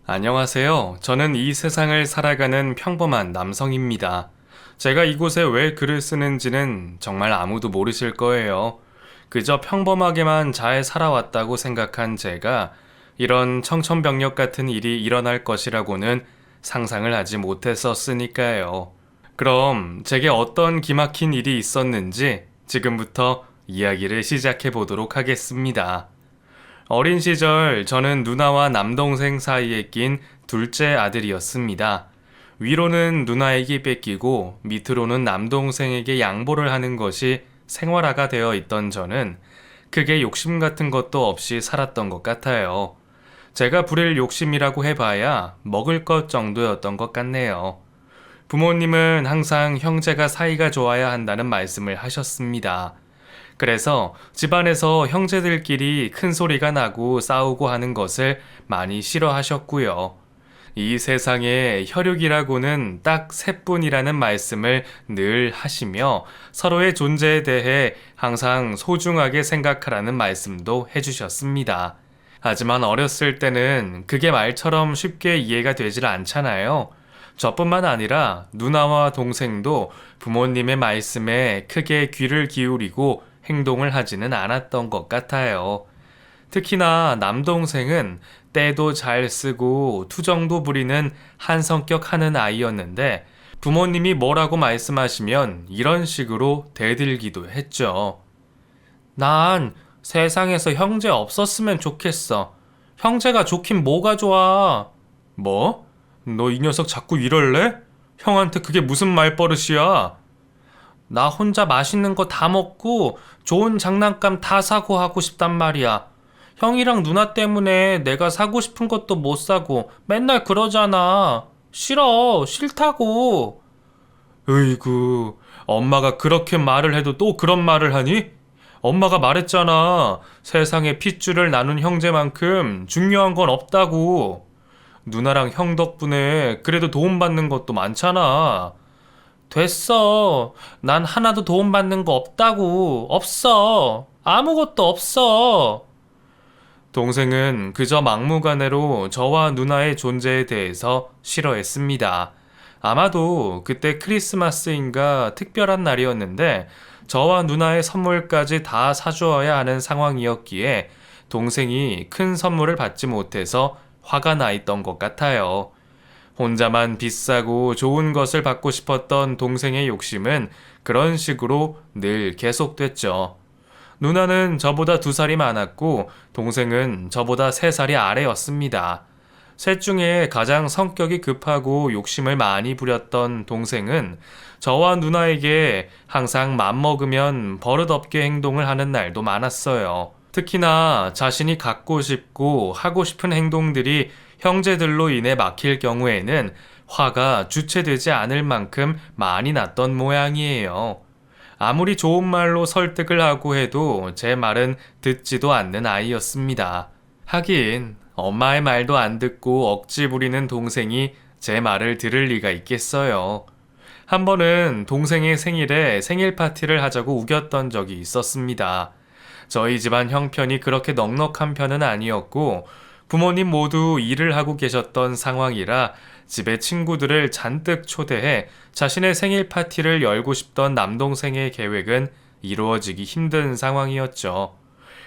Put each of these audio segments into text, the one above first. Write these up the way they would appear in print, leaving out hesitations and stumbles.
안녕하세요. 저는 이 세상을 살아가는 평범한 남성입니다. 제가 이곳에 왜 글을 쓰는지는 정말 아무도 모르실 거예요. 그저 평범하게만 잘 살아왔다고 생각한 제가 이런 청천벽력 같은 일이 일어날 것이라고는 상상을 하지 못했었으니까요. 그럼 제게 어떤 기막힌 일이 있었는지 지금부터 이야기를 시작해 보도록 하겠습니다. 어린 시절 저는 누나와 남동생 사이에 낀 둘째 아들이었습니다. 위로는 누나에게 뺏기고 밑으로는 남동생에게 양보를 하는 것이 생활화가 되어 있던 저는 크게 욕심 같은 것도 없이 살았던 것 같아요. 제가 부릴 욕심이라고 해봐야 먹을 것 정도였던 것 같네요. 부모님은 항상 형제가 사이가 좋아야 한다는 말씀을 하셨습니다. 그래서 집안에서 형제들끼리 큰 소리가 나고 싸우고 하는 것을 많이 싫어하셨고요. 이 세상에 혈육이라고는 딱 셋뿐이라는 말씀을 늘 하시며 서로의 존재에 대해 항상 소중하게 생각하라는 말씀도 해주셨습니다. 하지만 어렸을 때는 그게 말처럼 쉽게 이해가 되질 않잖아요. 저뿐만 아니라 누나와 동생도 부모님의 말씀에 크게 귀를 기울이고 행동을 하지는 않았던 것 같아요. 특히나 남동생은 때도 잘 쓰고 투정도 부리는 한 성격 하는 아이였는데 부모님이 뭐라고 말씀하시면 이런 식으로 대들기도 했죠. 난 세상에서 형제 없었으면 좋겠어. 형제가 좋긴 뭐가 좋아. 뭐? 너 이 녀석 자꾸 이럴래? 형한테 그게 무슨 말버릇이야? 나 혼자 맛있는 거 다 먹고 좋은 장난감 다 사고 하고 싶단 말이야. 형이랑 누나 때문에 내가 사고 싶은 것도 못 사고 맨날 그러잖아. 싫어, 싫다고. 으이구, 엄마가 그렇게 말을 해도 또 그런 말을 하니? 엄마가 말했잖아. 세상에 핏줄을 나눈 형제만큼 중요한 건 없다고. 누나랑 형 덕분에 그래도 도움받는 것도 많잖아. 됐어. 난 하나도 도움받는 거 없다고. 없어. 아무것도 없어. 동생은 그저 막무가내로 저와 누나의 존재에 대해서 싫어했습니다. 아마도 그때 크리스마스인가 특별한 날이었는데 저와 누나의 선물까지 다 사주어야 하는 상황이었기에 동생이 큰 선물을 받지 못해서 화가 나 있던 것 같아요. 혼자만 비싸고 좋은 것을 받고 싶었던 동생의 욕심은 그런 식으로 늘 계속됐죠. 누나는 저보다 2살이 많았고 동생은 저보다 3살이 아래였습니다. 셋 중에 가장 성격이 급하고 욕심을 많이 부렸던 동생은 저와 누나에게 항상 맘먹으면 버릇없게 행동을 하는 날도 많았어요. 특히나 자신이 갖고 싶고 하고 싶은 행동들이 형제들로 인해 막힐 경우에는 화가 주체되지 않을 만큼 많이 났던 모양이에요. 아무리 좋은 말로 설득을 하고 해도 제 말은 듣지도 않는 아이였습니다. 하긴 엄마의 말도 안 듣고 억지 부리는 동생이 제 말을 들을 리가 있겠어요. 한 번은 동생의 생일에 생일 파티를 하자고 우겼던 적이 있었습니다. 저희 집안 형편이 그렇게 넉넉한 편은 아니었고 부모님 모두 일을 하고 계셨던 상황이라 집에 친구들을 잔뜩 초대해 자신의 생일 파티를 열고 싶던 남동생의 계획은 이루어지기 힘든 상황이었죠.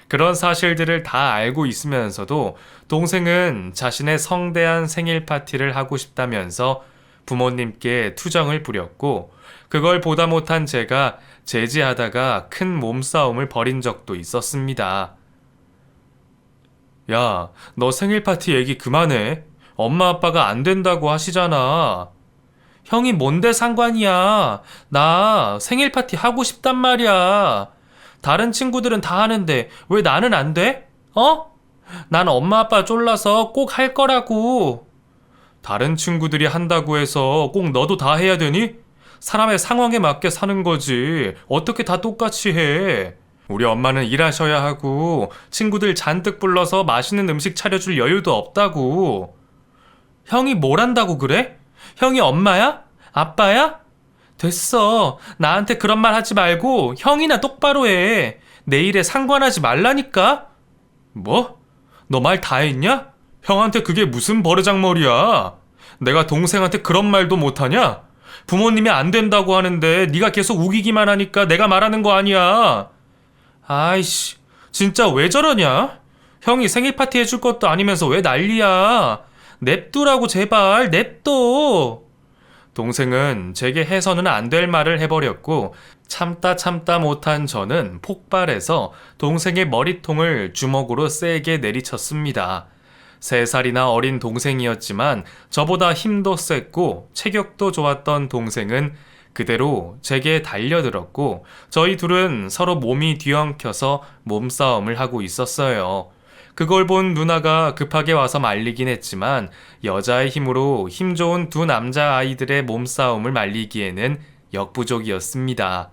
그런 사실들을 다 알고 있으면서도 동생은 자신의 성대한 생일 파티를 하고 싶다면서 부모님께 투정을 부렸고 그걸 보다 못한 제가 제지하다가 큰 몸싸움을 벌인 적도 있었습니다. 야, 너 생일 파티 얘기 그만해. 엄마 아빠가 안 된다고 하시잖아. 형이 뭔데 상관이야. 나 생일 파티 하고 싶단 말이야. 다른 친구들은 다 하는데 왜 나는 안 돼? 어? 난 엄마 아빠 쫄라서 꼭 할 거라고. 다른 친구들이 한다고 해서 꼭 너도 다 해야 되니? 사람의 상황에 맞게 사는 거지. 어떻게 다 똑같이 해? 우리 엄마는 일하셔야 하고 친구들 잔뜩 불러서 맛있는 음식 차려줄 여유도 없다고. 형이 뭘 한다고 그래? 형이 엄마야? 아빠야? 됐어. 나한테 그런 말 하지 말고 형이나 똑바로 해. 내 일에 상관하지 말라니까. 뭐? 너 말 다 했냐? 형한테 그게 무슨 버르장머리야? 내가 동생한테 그런 말도 못하냐? 부모님이 안 된다고 하는데 네가 계속 우기기만 하니까 내가 말하는 거 아니야. 아이씨, 진짜 왜 저러냐? 형이 생일 파티 해줄 것도 아니면서 왜 난리야? 냅두라고 제발 냅둬. 동생은 제게 해서는 안 될 말을 해버렸고 참다 못한 저는 폭발해서 동생의 머리통을 주먹으로 세게 내리쳤습니다. 3살이나 어린 동생이었지만 저보다 힘도 셌고 체격도 좋았던 동생은 그대로 제게 달려들었고 저희 둘은 서로 몸이 뒤엉켜서 몸싸움을 하고 있었어요. 그걸 본 누나가 급하게 와서 말리긴 했지만 여자의 힘으로 힘 좋은 두 남자아이들의 몸싸움을 말리기에는 역부족이었습니다.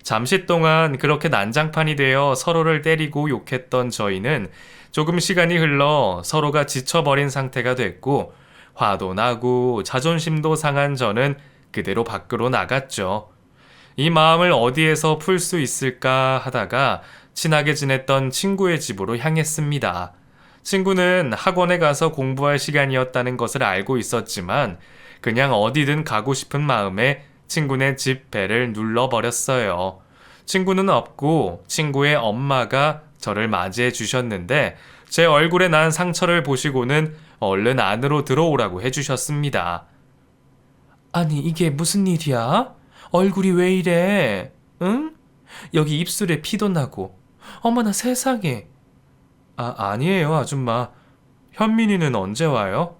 잠시 동안 그렇게 난장판이 되어 서로를 때리고 욕했던 저희는 조금 시간이 흘러 서로가 지쳐버린 상태가 됐고 화도 나고 자존심도 상한 저는 그대로 밖으로 나갔죠. 이 마음을 어디에서 풀 수 있을까 하다가 친하게 지냈던 친구의 집으로 향했습니다. 친구는 학원에 가서 공부할 시간이었다는 것을 알고 있었지만 그냥 어디든 가고 싶은 마음에 친구네 집 벨을 눌러버렸어요. 친구는 없고 친구의 엄마가 저를 맞이해 주셨는데 제 얼굴에 난 상처를 보시고는 얼른 안으로 들어오라고 해주셨습니다. 아니, 이게 무슨 일이야? 얼굴이 왜 이래? 응? 여기 입술에 피도 나고. 어머나 세상에. 아니에요, 아줌마. 현민이는 언제 와요?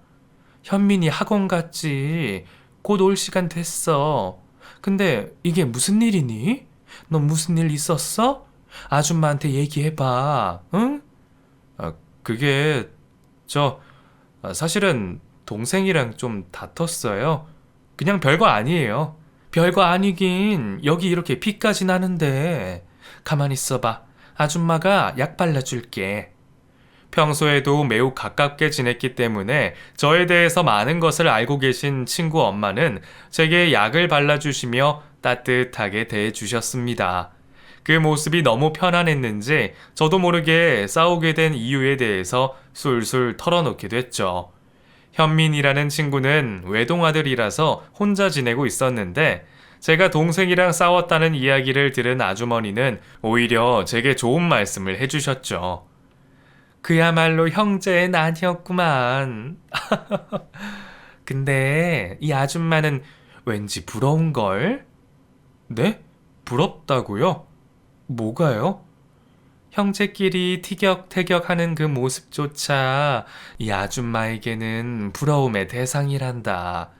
현민이 학원 갔지. 곧 올 시간 됐어. 근데 이게 무슨 일이니? 너 무슨 일 있었어? 아줌마한테 얘기해봐. 응? 그게 사실은 동생이랑 좀 다퉜어요. 그냥 별거 아니에요. 별거 아니긴 여기 이렇게 피까지 나는데. 가만히 있어봐. 아줌마가 약 발라줄게. 평소에도 매우 가깝게 지냈기 때문에 저에 대해서 많은 것을 알고 계신 친구 엄마는 제게 약을 발라주시며 따뜻하게 대해주셨습니다. 그 모습이 너무 편안했는지 저도 모르게 싸우게 된 이유에 대해서 술술 털어놓게 됐죠. 현민이라는 친구는 외동아들이라서 혼자 지내고 있었는데 제가 동생이랑 싸웠다는 이야기를 들은 아주머니는 오히려 제게 좋은 말씀을 해주셨죠. 그야말로 형제의 난이었구만. 근데 이 아줌마는 왠지 부러운걸? 네? 부럽다고요? 뭐가요? 형제끼리 티격태격하는 그 모습조차 이 아줌마에게는 부러움의 대상이란다.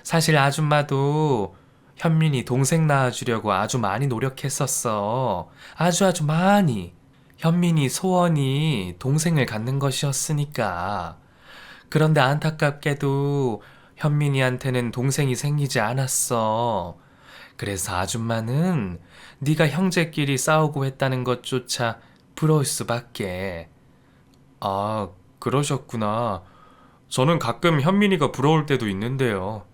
사실 아줌마도 현민이 동생 낳아주려고 아주 많이 노력했었어. 아주 많이. 현민이 소원이 동생을 갖는 것이었으니까. 그런데 안타깝게도 현민이한테는 동생이 생기지 않았어. 그래서 아줌마는 네가 형제끼리 싸우고 했다는 것조차 부러울 수밖에. 그러셨구나. 저는 가끔 현민이가 부러울 때도 있는데요.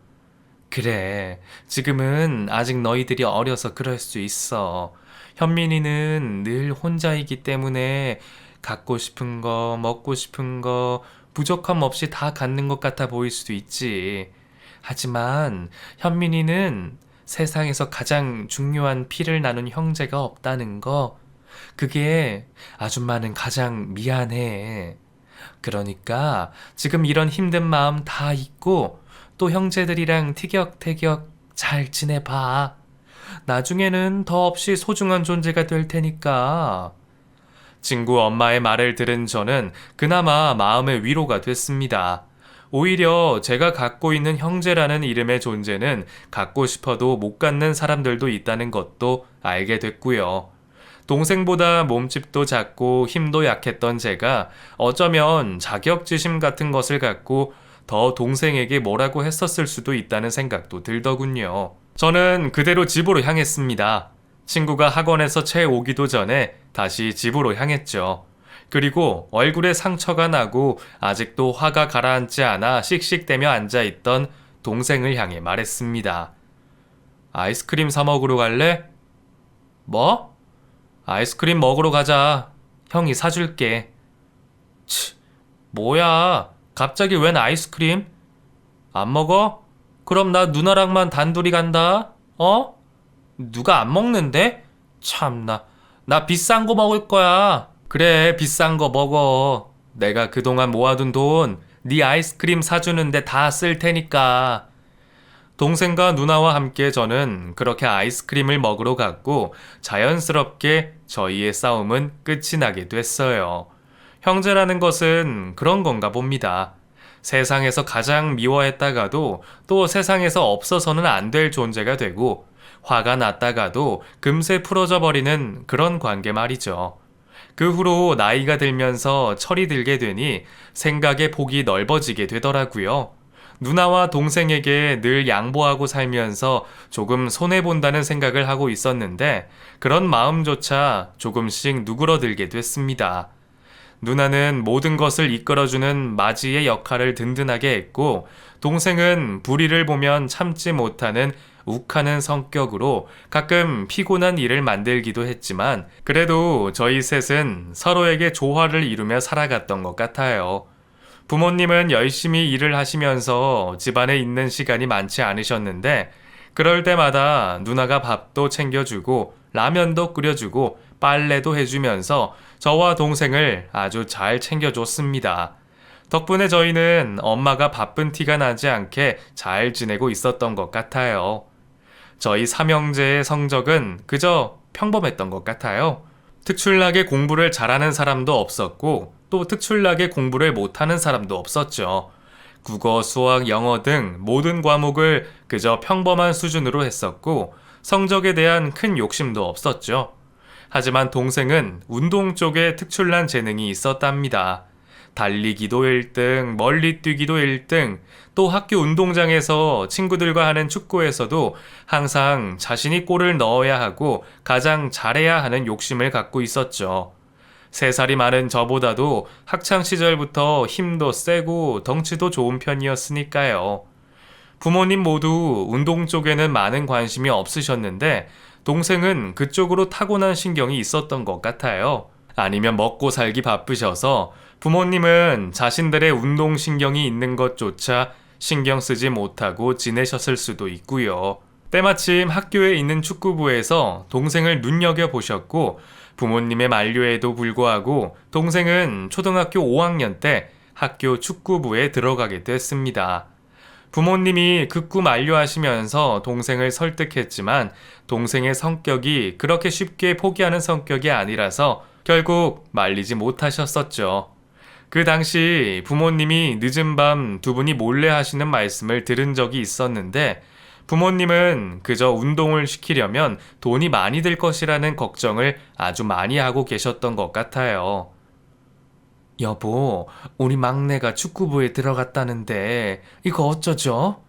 그래, 지금은 아직 너희들이 어려서 그럴 수 있어. 현민이는 늘 혼자이기 때문에 갖고 싶은 거, 먹고 싶은 거, 부족함 없이 다 갖는 것 같아 보일 수도 있지. 하지만 현민이는 세상에서 가장 중요한 피를 나눈 형제가 없다는 거, 그게 아줌마는 가장 미안해. 그러니까 지금 이런 힘든 마음 다 잊고 또 형제들이랑 티격태격 잘 지내봐. 나중에는 더 없이 소중한 존재가 될 테니까. 친구 엄마의 말을 들은 저는 그나마 마음의 위로가 됐습니다. 오히려 제가 갖고 있는 형제라는 이름의 존재는 갖고 싶어도 못 갖는 사람들도 있다는 것도 알게 됐고요. 동생보다 몸집도 작고 힘도 약했던 제가 어쩌면 자격지심 같은 것을 갖고 더 동생에게 뭐라고 했었을 수도 있다는 생각도 들더군요. 저는 그대로 집으로 향했습니다. 친구가 학원에서 채 오기도 전에 다시 집으로 향했죠. 그리고 얼굴에 상처가 나고 아직도 화가 가라앉지 않아 씩씩대며 앉아있던 동생을 향해 말했습니다. 아이스크림 사 먹으러 갈래? 뭐? 아이스크림 먹으러 가자. 형이 사줄게. 뭐야? 갑자기 웬 아이스크림? 안 먹어? 그럼 나 누나랑만 단둘이 간다. 어? 누가 안 먹는데? 참나. 나 비싼 거 먹을 거야. 그래, 비싼 거 먹어. 내가 그동안 모아둔 돈, 네 아이스크림 사주는데 다 쓸 테니까. 동생과 누나와 함께 저는 그렇게 아이스크림을 먹으러 갔고 자연스럽게 저희의 싸움은 끝이 나게 됐어요. 형제라는 것은 그런 건가 봅니다. 세상에서 가장 미워했다가도 또 세상에서 없어서는 안 될 존재가 되고 화가 났다가도 금세 풀어져 버리는 그런 관계 말이죠. 그 후로 나이가 들면서 철이 들게 되니 생각의 폭이 넓어지게 되더라고요. 누나와 동생에게 늘 양보하고 살면서 조금 손해본다는 생각을 하고 있었는데 그런 마음조차 조금씩 누그러들게 됐습니다. 누나는 모든 것을 이끌어주는 맞이의 역할을 든든하게 했고 동생은 불의를 보면 참지 못하는 욱하는 성격으로 가끔 피곤한 일을 만들기도 했지만 그래도 저희 셋은 서로에게 조화를 이루며 살아갔던 것 같아요. 부모님은 열심히 일을 하시면서 집안에 있는 시간이 많지 않으셨는데 그럴 때마다 누나가 밥도 챙겨주고 라면도 끓여주고 빨래도 해주면서 저와 동생을 아주 잘 챙겨줬습니다. 덕분에 저희는 엄마가 바쁜 티가 나지 않게 잘 지내고 있었던 것 같아요. 저희 삼형제의 성적은 그저 평범했던 것 같아요. 특출나게 공부를 잘하는 사람도 없었고 또 특출나게 공부를 못하는 사람도 없었죠. 국어, 수학, 영어 등 모든 과목을 그저 평범한 수준으로 했었고 성적에 대한 큰 욕심도 없었죠. 하지만 동생은 운동 쪽에 특출난 재능이 있었답니다. 달리기도 1등, 멀리 뛰기도 1등, 또 학교 운동장에서 친구들과 하는 축구에서도 항상 자신이 골을 넣어야 하고 가장 잘해야 하는 욕심을 갖고 있었죠. 3살이 많은 저보다도 학창시절부터 힘도 세고 덩치도 좋은 편이었으니까요. 부모님 모두 운동 쪽에는 많은 관심이 없으셨는데 동생은 그쪽으로 타고난 신경이 있었던 것 같아요. 아니면 먹고 살기 바쁘셔서 부모님은 자신들의 운동신경이 있는 것조차 신경 쓰지 못하고 지내셨을 수도 있고요. 때마침 학교에 있는 축구부에서 동생을 눈여겨보셨고 부모님의 만류에도 불구하고 동생은 초등학교 5학년 때 학교 축구부에 들어가게 됐습니다. 부모님이 극구 만류하시면서 동생을 설득했지만 동생의 성격이 그렇게 쉽게 포기하는 성격이 아니라서 결국 말리지 못하셨었죠. 그 당시 부모님이 늦은 밤 두 분이 몰래 하시는 말씀을 들은 적이 있었는데 부모님은 그저 운동을 시키려면 돈이 많이 들 것이라는 걱정을 아주 많이 하고 계셨던 것 같아요. 여보, 우리 막내가 축구부에 들어갔다는데 이거 어쩌죠?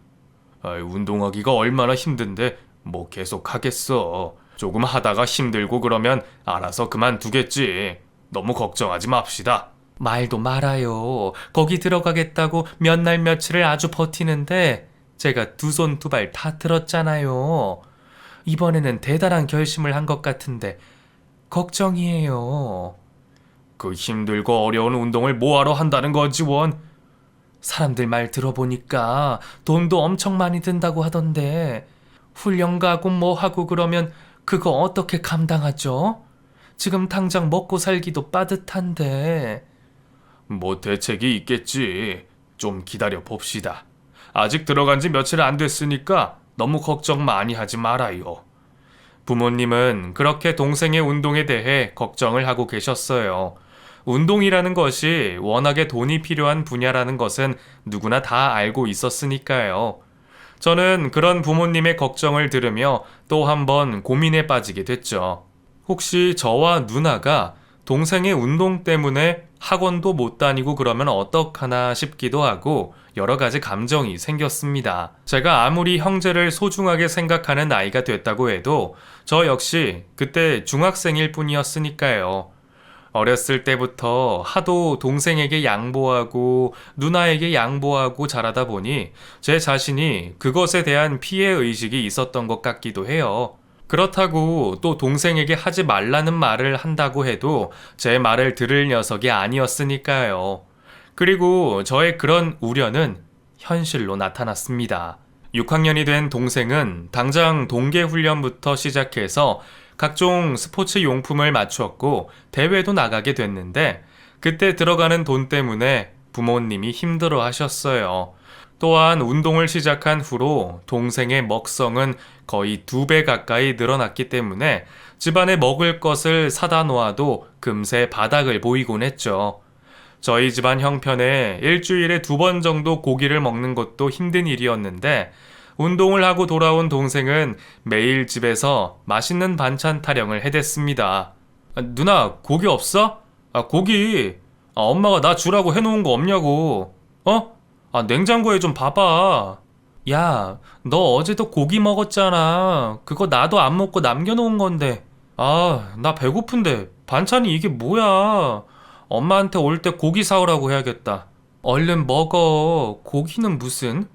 운동하기가 얼마나 힘든데 뭐 계속 하겠어. 조금 하다가 힘들고 그러면 알아서 그만두겠지. 너무 걱정하지 맙시다. 말도 말아요. 거기 들어가겠다고 몇 날 며칠을 아주 버티는데 제가 두 손 두 발 다 들었잖아요. 이번에는 대단한 결심을 한 것 같은데 걱정이에요. 그 힘들고 어려운 운동을 뭐하러 한다는 거지 원? 사람들 말 들어보니까 돈도 엄청 많이 든다고 하던데 훈련 가고 뭐 하고 그러면 그거 어떻게 감당하죠? 지금 당장 먹고 살기도 빠듯한데. 뭐 대책이 있겠지. 좀 기다려 봅시다. 아직 들어간 지 며칠 안 됐으니까 너무 걱정 많이 하지 말아요. 부모님은 그렇게 동생의 운동에 대해 걱정을 하고 계셨어요. 운동이라는 것이 워낙에 돈이 필요한 분야라는 것은 누구나 다 알고 있었으니까요. 저는 그런 부모님의 걱정을 들으며 또 한번 고민에 빠지게 됐죠. 혹시 저와 누나가 동생의 운동 때문에 학원도 못 다니고 그러면 어떡하나 싶기도 하고 여러 가지 감정이 생겼습니다. 제가 아무리 형제를 소중하게 생각하는 나이가 됐다고 해도 저 역시 그때 중학생일 뿐이었으니까요. 어렸을 때부터 하도 동생에게 양보하고 누나에게 양보하고 자라다 보니 제 자신이 그것에 대한 피해의식이 있었던 것 같기도 해요. 그렇다고 또 동생에게 하지 말라는 말을 한다고 해도 제 말을 들을 녀석이 아니었으니까요. 그리고 저의 그런 우려는 현실로 나타났습니다. 6학년이 된 동생은 당장 동계훈련부터 시작해서 각종 스포츠 용품을 맞추었고 대회도 나가게 됐는데 그때 들어가는 돈 때문에 부모님이 힘들어 하셨어요. 또한 운동을 시작한 후로 동생의 먹성은 거의 2배 가까이 늘어났기 때문에 집안에 먹을 것을 사다 놓아도 금세 바닥을 보이곤 했죠. 저희 집안 형편에 일주일에 2번 정도 고기를 먹는 것도 힘든 일이었는데 운동을 하고 돌아온 동생은 매일 집에서 맛있는 반찬 타령을 해댔습니다. 누나, 고기 없어? 고기. 엄마가 나 주라고 해놓은 거 없냐고. 어? 냉장고에 좀 봐봐. 야, 너 어제도 고기 먹었잖아. 그거 나도 안 먹고 남겨놓은 건데. 나 배고픈데. 반찬이 이게 뭐야. 엄마한테 올 때 고기 사오라고 해야겠다. 얼른 먹어. 고기는 무슨?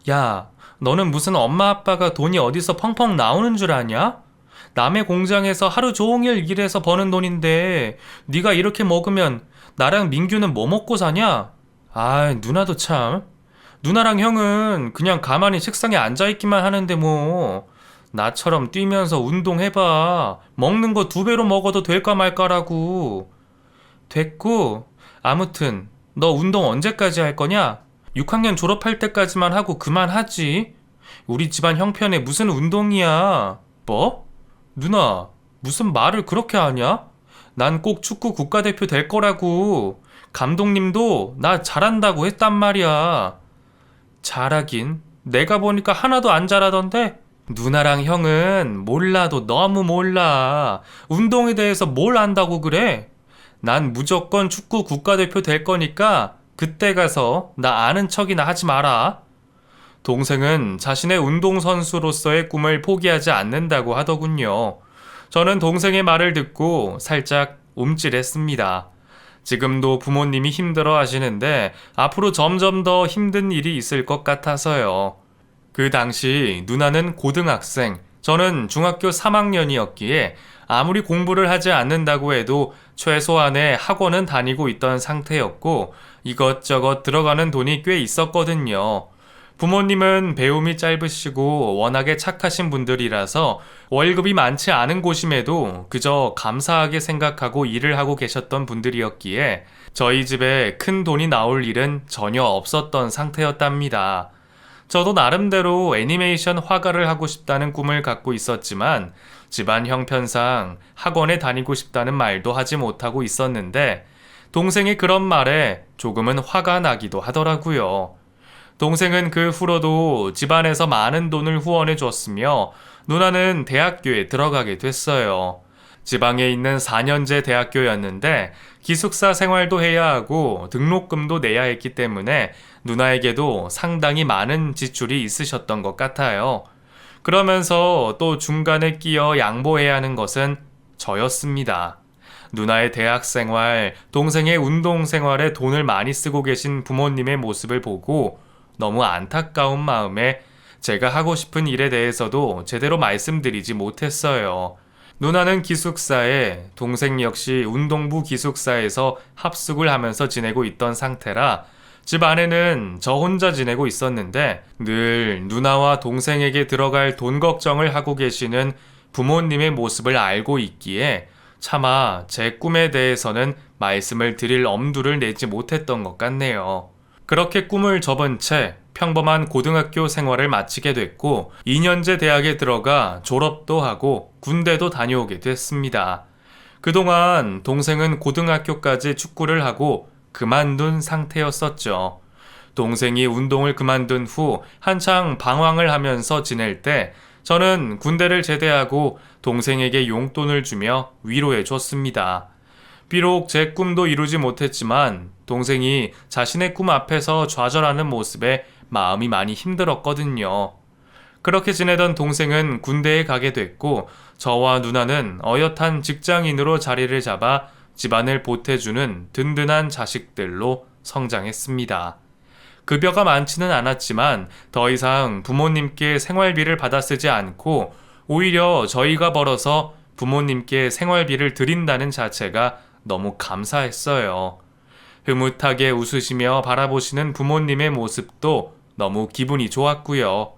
야, 너는 무슨 엄마 아빠가 돈이 어디서 펑펑 나오는 줄 아냐? 남의 공장에서 하루 종일 일해서 버는 돈인데 네가 이렇게 먹으면 나랑 민규는 뭐 먹고 사냐? 누나도 참. 누나랑 형은 그냥 가만히 책상에 앉아있기만 하는데 뭐. 나처럼 뛰면서 운동해봐. 먹는 거 2배로 먹어도 될까 말까라고. 됐고, 아무튼 너 운동 언제까지 할 거냐? 6학년 졸업할 때까지만 하고 그만하지. 우리 집안 형편에 무슨 운동이야. 뭐? 누나, 무슨 말을 그렇게 하냐? 난 꼭 축구 국가대표 될 거라고. 감독님도 나 잘한다고 했단 말이야. 잘하긴. 내가 보니까 하나도 안 잘하던데? 누나랑 형은 몰라도 너무 몰라. 운동에 대해서 뭘 안다고 그래? 난 무조건 축구 국가대표 될 거니까 그때 가서 나 아는 척이나 하지 마라. 동생은 자신의 운동선수로서의 꿈을 포기하지 않는다고 하더군요. 저는 동생의 말을 듣고 살짝 움찔했습니다. 지금도 부모님이 힘들어 하시는데 앞으로 점점 더 힘든 일이 있을 것 같아서요. 그 당시 누나는 고등학생, 저는 중학교 3학년이었기에 아무리 공부를 하지 않는다고 해도 최소한의 학원은 다니고 있던 상태였고 이것저것 들어가는 돈이 꽤 있었거든요. 부모님은 배움이 짧으시고 워낙에 착하신 분들이라서 월급이 많지 않은 곳임에도 그저 감사하게 생각하고 일을 하고 계셨던 분들이었기에 저희 집에 큰 돈이 나올 일은 전혀 없었던 상태였답니다. 저도 나름대로 애니메이션 화가를 하고 싶다는 꿈을 갖고 있었지만 집안 형편상 학원에 다니고 싶다는 말도 하지 못하고 있었는데 동생의 그런 말에 조금은 화가 나기도 하더라고요. 동생은 그 후로도 집안에서 많은 돈을 후원해 줬으며 누나는 대학교에 들어가게 됐어요. 지방에 있는 4년제 대학교였는데 기숙사 생활도 해야 하고 등록금도 내야 했기 때문에 누나에게도 상당히 많은 지출이 있으셨던 것 같아요. 그러면서 또 중간에 끼어 양보해야 하는 것은 저였습니다. 누나의 대학 생활, 동생의 운동 생활에 돈을 많이 쓰고 계신 부모님의 모습을 보고 너무 안타까운 마음에 제가 하고 싶은 일에 대해서도 제대로 말씀드리지 못했어요. 누나는 기숙사에, 동생 역시 운동부 기숙사에서 합숙을 하면서 지내고 있던 상태라 집 안에는 저 혼자 지내고 있었는데 늘 누나와 동생에게 들어갈 돈 걱정을 하고 계시는 부모님의 모습을 알고 있기에 차마 제 꿈에 대해서는 말씀을 드릴 엄두를 내지 못했던 것 같네요. 그렇게 꿈을 접은 채 평범한 고등학교 생활을 마치게 됐고 2년제 대학에 들어가 졸업도 하고 군대도 다녀오게 됐습니다. 그동안 동생은 고등학교까지 축구를 하고 그만둔 상태였었죠. 동생이 운동을 그만둔 후 한창 방황을 하면서 지낼 때 저는 군대를 제대하고 동생에게 용돈을 주며 위로해 줬습니다. 비록 제 꿈도 이루지 못했지만 동생이 자신의 꿈 앞에서 좌절하는 모습에 마음이 많이 힘들었거든요. 그렇게 지내던 동생은 군대에 가게 됐고 저와 누나는 어엿한 직장인으로 자리를 잡아 집안을 보태주는 든든한 자식들로 성장했습니다. 급여가 많지는 않았지만 더 이상 부모님께 생활비를 받아 쓰지 않고 오히려 저희가 벌어서 부모님께 생활비를 드린다는 자체가 너무 감사했어요. 흐뭇하게 웃으시며 바라보시는 부모님의 모습도 너무 기분이 좋았고요.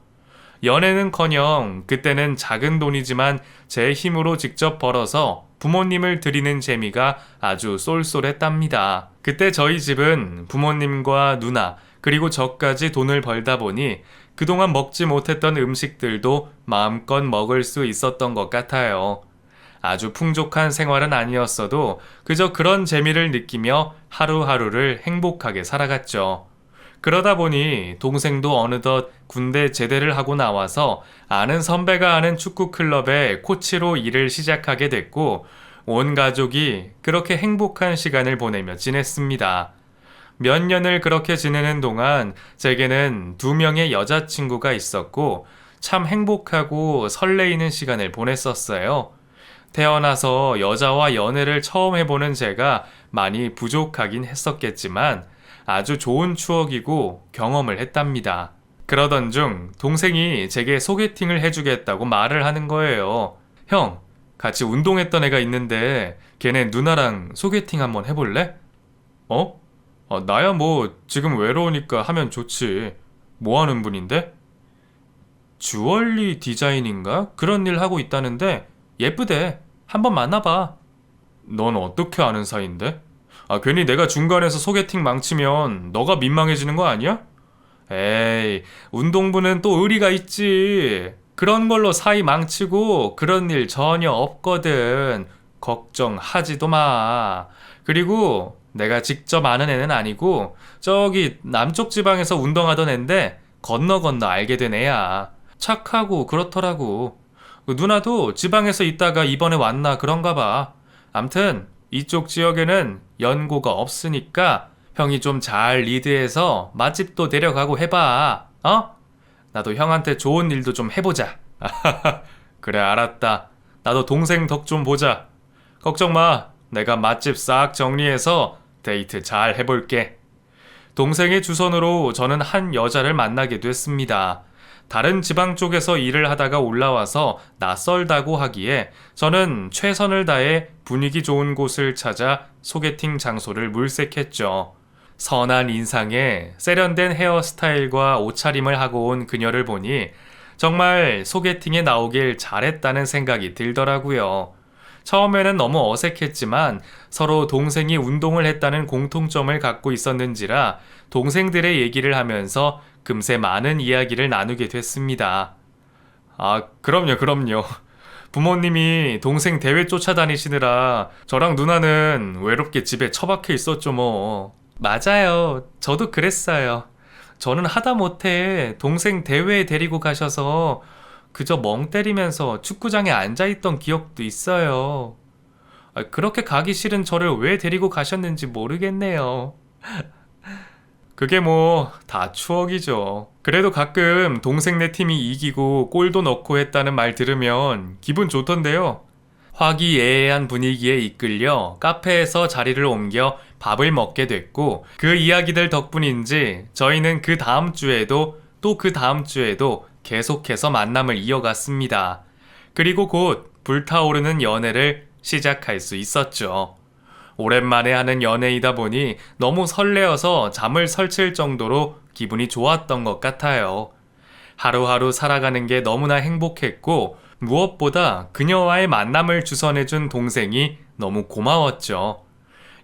연애는커녕 그때는 작은 돈이지만 제 힘으로 직접 벌어서 부모님을 드리는 재미가 아주 쏠쏠했답니다. 그때 저희 집은 부모님과 누나 그리고 저까지 돈을 벌다 보니 그동안 먹지 못했던 음식들도 마음껏 먹을 수 있었던 것 같아요. 아주 풍족한 생활은 아니었어도 그저 그런 재미를 느끼며 하루하루를 행복하게 살아갔죠. 그러다 보니 동생도 어느덧 군대 제대를 하고 나와서 아는 선배가 하는 축구 클럽에 코치로 일을 시작하게 됐고 온 가족이 그렇게 행복한 시간을 보내며 지냈습니다. 몇 년을 그렇게 지내는 동안 제게는 2명의 여자친구가 있었고 참 행복하고 설레이는 시간을 보냈었어요. 태어나서 여자와 연애를 처음 해보는 제가 많이 부족하긴 했었겠지만 아주 좋은 추억이고 경험을 했답니다. 그러던 중 동생이 제게 소개팅을 해주겠다고 말을 하는 거예요. 형, 같이 운동했던 애가 있는데 걔네 누나랑 소개팅 한번 해볼래? 어? 나야 뭐 지금 외로우니까 하면 좋지. 뭐 하는 분인데? 주얼리 디자인인가? 그런 일 하고 있다는데 예쁘대. 한번 만나봐. 넌 어떻게 아는 사이인데? 괜히 내가 중간에서 소개팅 망치면 너가 민망해지는 거 아니야? 에이, 운동부는 또 의리가 있지. 그런 걸로 사이 망치고 그런 일 전혀 없거든. 걱정하지도 마. 그리고 내가 직접 아는 애는 아니고 저기 남쪽 지방에서 운동하던 앤데 건너 알게 된 애야. 착하고 그렇더라고. 누나도 지방에서 있다가 이번에 왔나 그런가 봐. 암튼 이쪽 지역에는 연고가 없으니까 형이 좀 잘 리드해서 맛집도 데려가고 해봐. 어? 나도 형한테 좋은 일도 좀 해보자. 그래, 알았다. 나도 동생 덕 좀 보자. 걱정 마. 내가 맛집 싹 정리해서 데이트 잘 해볼게. 동생의 주선으로 저는 한 여자를 만나게 됐습니다. 다른 지방 쪽에서 일을 하다가 올라와서 낯설다고 하기에 저는 최선을 다해 분위기 좋은 곳을 찾아 소개팅 장소를 물색했죠. 선한 인상에 세련된 헤어스타일과 옷차림을 하고 온 그녀를 보니 정말 소개팅에 나오길 잘했다는 생각이 들더라고요. 처음에는 너무 어색했지만 서로 동생이 운동을 했다는 공통점을 갖고 있었는지라 동생들의 얘기를 하면서 금세 많은 이야기를 나누게 됐습니다. 그럼요. 부모님이 동생 대회 쫓아다니시느라 저랑 누나는 외롭게 집에 처박혀 있었죠 뭐. 맞아요. 저도 그랬어요. 저는 하다못해 동생 대회에 데리고 가셔서 그저 멍 때리면서 축구장에 앉아있던 기억도 있어요. 그렇게 가기 싫은 저를 왜 데리고 가셨는지 모르겠네요. 그게 뭐 다 추억이죠. 그래도 가끔 동생네 팀이 이기고 골도 넣고 했다는 말 들으면 기분 좋던데요. 화기애애한 분위기에 이끌려 카페에서 자리를 옮겨 밥을 먹게 됐고 그 이야기들 덕분인지 저희는 그 다음 주에도 또 그 다음 주에도 계속해서 만남을 이어갔습니다. 그리고 곧 불타오르는 연애를 시작할 수 있었죠. 오랜만에 하는 연애이다 보니 너무 설레어서 잠을 설칠 정도로 기분이 좋았던 것 같아요. 하루하루 살아가는 게 너무나 행복했고 무엇보다 그녀와의 만남을 주선해준 동생이 너무 고마웠죠.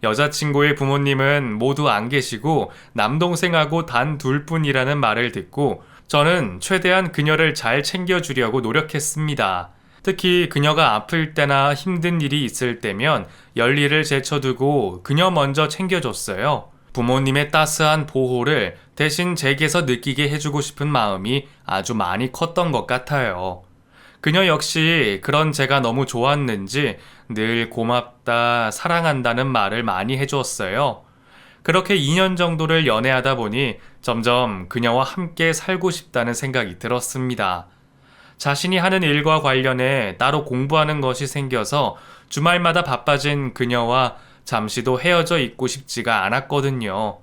여자친구의 부모님은 모두 안 계시고 남동생하고 단 둘뿐이라는 말을 듣고 저는 최대한 그녀를 잘 챙겨주려고 노력했습니다. 특히 그녀가 아플 때나 힘든 일이 있을 때면 열일을 제쳐두고 그녀 먼저 챙겨줬어요. 부모님의 따스한 보호를 대신 제게서 느끼게 해주고 싶은 마음이 아주 많이 컸던 것 같아요. 그녀 역시 그런 제가 너무 좋았는지 늘 고맙다, 사랑한다는 말을 많이 해주었어요. 그렇게 2년 정도를 연애하다 보니 점점 그녀와 함께 살고 싶다는 생각이 들었습니다. 자신이 하는 일과 관련해 따로 공부하는 것이 생겨서 주말마다 바빠진 그녀와 잠시도 헤어져 있고 싶지가 않았거든요.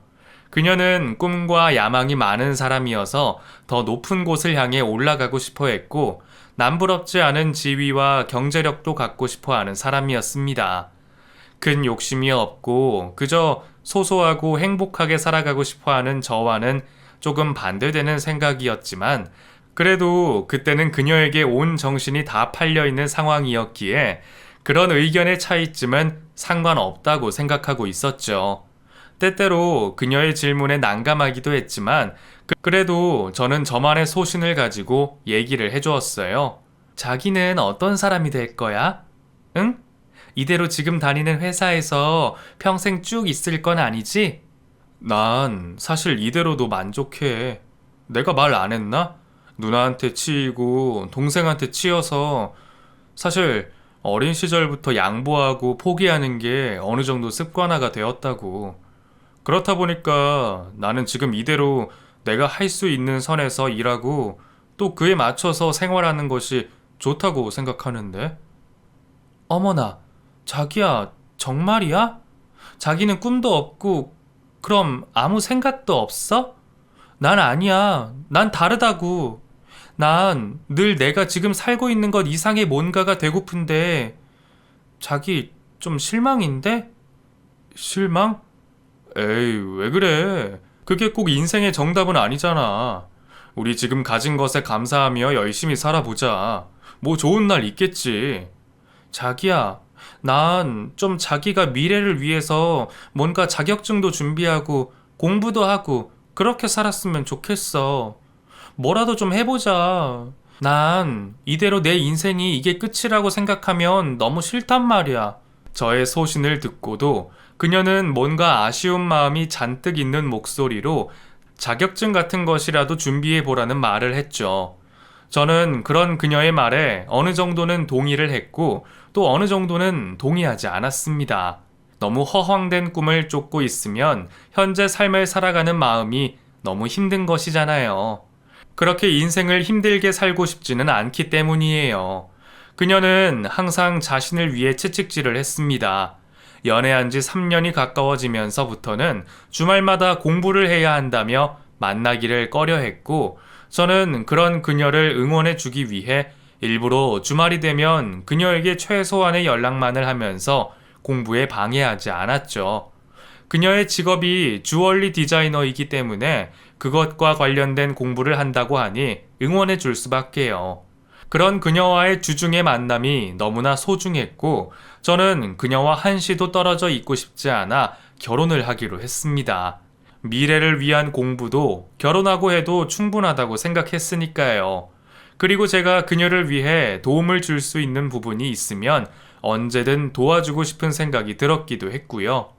그녀는 꿈과 야망이 많은 사람이어서 더 높은 곳을 향해 올라가고 싶어 했고 남부럽지 않은 지위와 경제력도 갖고 싶어 하는 사람이었습니다. 큰 욕심이 없고 그저 소소하고 행복하게 살아가고 싶어 하는 저와는 조금 반대되는 생각이었지만, 그래도 그때는 그녀에게 온 정신이 다 팔려 있는 상황이었기에 그런 의견의 차이점은 상관없다고 생각하고 있었죠. 때때로 그녀의 질문에 난감하기도 했지만, 그래도 저는 저만의 소신을 가지고 얘기를 해주었어요. 자기는 어떤 사람이 될 거야? 응? 이대로 지금 다니는 회사에서 평생 쭉 있을 건 아니지? 난 사실 이대로도 만족해. 내가 말 안 했나? 누나한테 치이고 동생한테 치여서 사실 어린 시절부터 양보하고 포기하는 게 어느 정도 습관화가 되었다고. 그렇다 보니까 나는 지금 이대로 내가 할 수 있는 선에서 일하고 또 그에 맞춰서 생활하는 것이 좋다고 생각하는데. 어머나, 자기야, 정말이야? 자기는 꿈도 없고, 그럼 아무 생각도 없어? 난 아니야. 난 다르다고. 난 늘 내가 지금 살고 있는 것 이상의 뭔가가 되고픈데, 자기 좀 실망인데? 실망? 에이, 왜 그래? 그게 꼭 인생의 정답은 아니잖아. 우리 지금 가진 것에 감사하며 열심히 살아보자. 뭐 좋은 날 있겠지. 자기야, 난 좀 자기가 미래를 위해서 뭔가 자격증도 준비하고 공부도 하고 그렇게 살았으면 좋겠어. 뭐라도 좀 해보자. 난 이대로 내 인생이 이게 끝이라고 생각하면 너무 싫단 말이야. 저의 소신을 듣고도 그녀는 뭔가 아쉬운 마음이 잔뜩 있는 목소리로 자격증 같은 것이라도 준비해 보라는 말을 했죠. 저는 그런 그녀의 말에 어느 정도는 동의를 했고 또 어느 정도는 동의하지 않았습니다. 너무 허황된 꿈을 쫓고 있으면 현재 삶을 살아가는 마음이 너무 힘든 것이잖아요. 그렇게 인생을 힘들게 살고 싶지는 않기 때문이에요. 그녀는 항상 자신을 위해 채찍질을 했습니다. 연애한 지 3년이 가까워지면서부터는 주말마다 공부를 해야 한다며 만나기를 꺼려했고, 저는 그런 그녀를 응원해 주기 위해 일부러 주말이 되면 그녀에게 최소한의 연락만을 하면서 공부에 방해하지 않았죠. 그녀의 직업이 주얼리 디자이너이기 때문에 그것과 관련된 공부를 한다고 하니 응원해 줄 수밖에요. 그런 그녀와의 주중의 만남이 너무나 소중했고, 저는 그녀와 한시도 떨어져 있고 싶지 않아 결혼을 하기로 했습니다. 미래를 위한 공부도 결혼하고 해도 충분하다고 생각했으니까요. 그리고 제가 그녀를 위해 도움을 줄 수 있는 부분이 있으면 언제든 도와주고 싶은 생각이 들었기도 했고요.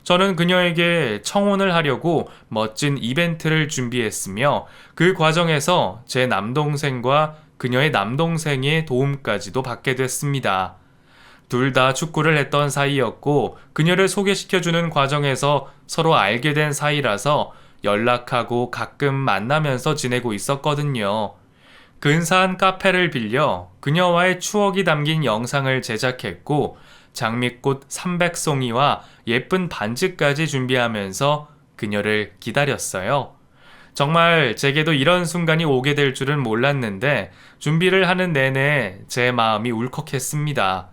저는 그녀에게 청혼을 하려고 멋진 이벤트를 준비했으며 그 과정에서 제 남동생과 그녀의 남동생의 도움까지도 받게 됐습니다. 둘 다 축구를 했던 사이였고 그녀를 소개시켜주는 과정에서 서로 알게 된 사이라서 연락하고 가끔 만나면서 지내고 있었거든요. 근사한 카페를 빌려 그녀와의 추억이 담긴 영상을 제작했고 장미꽃 300송이와 예쁜 반지까지 준비하면서 그녀를 기다렸어요. 정말 제게도 이런 순간이 오게 될 줄은 몰랐는데 준비를 하는 내내 제 마음이 울컥했습니다.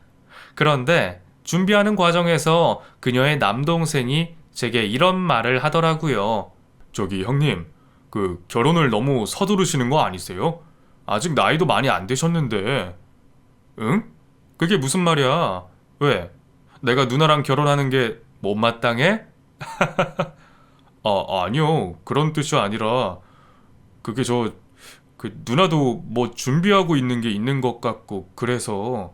그런데 준비하는 과정에서 그녀의 남동생이 제게 이런 말을 하더라고요. 저기 형님, 결혼을 너무 서두르시는 거 아니세요? 아직 나이도 많이 안 되셨는데. 응? 그게 무슨 말이야? 왜? 내가 누나랑 결혼하는 게 못마땅해? 아니요. 그런 뜻이 아니라, 그게 누나도 뭐 준비하고 있는 게 있는 것 같고, 그래서.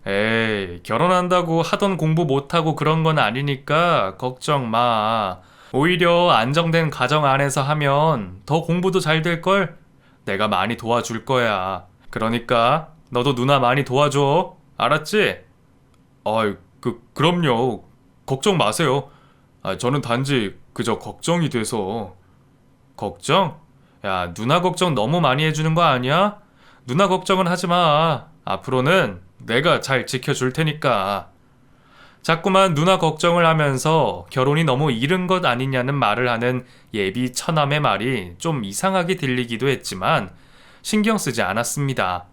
에이, 결혼한다고 하던 공부 못하고 그런 건 아니니까 걱정 마. 오히려 안정된 가정 안에서 하면 더 공부도 잘 될걸? 내가 많이 도와줄 거야. 그러니까 너도 누나 많이 도와줘. 알았지? 그럼요. 걱정 마세요. 저는 단지 그저 걱정이 돼서. 걱정? 야, 누나 걱정 너무 많이 해주는 거 아니야? 누나 걱정은 하지 마. 앞으로는 내가 잘 지켜줄 테니까. 자꾸만 누나 걱정을 하면서 결혼이 너무 이른 것 아니냐는 말을 하는 예비 처남의 말이 좀 이상하게 들리기도 했지만 신경 쓰지 않았습니다.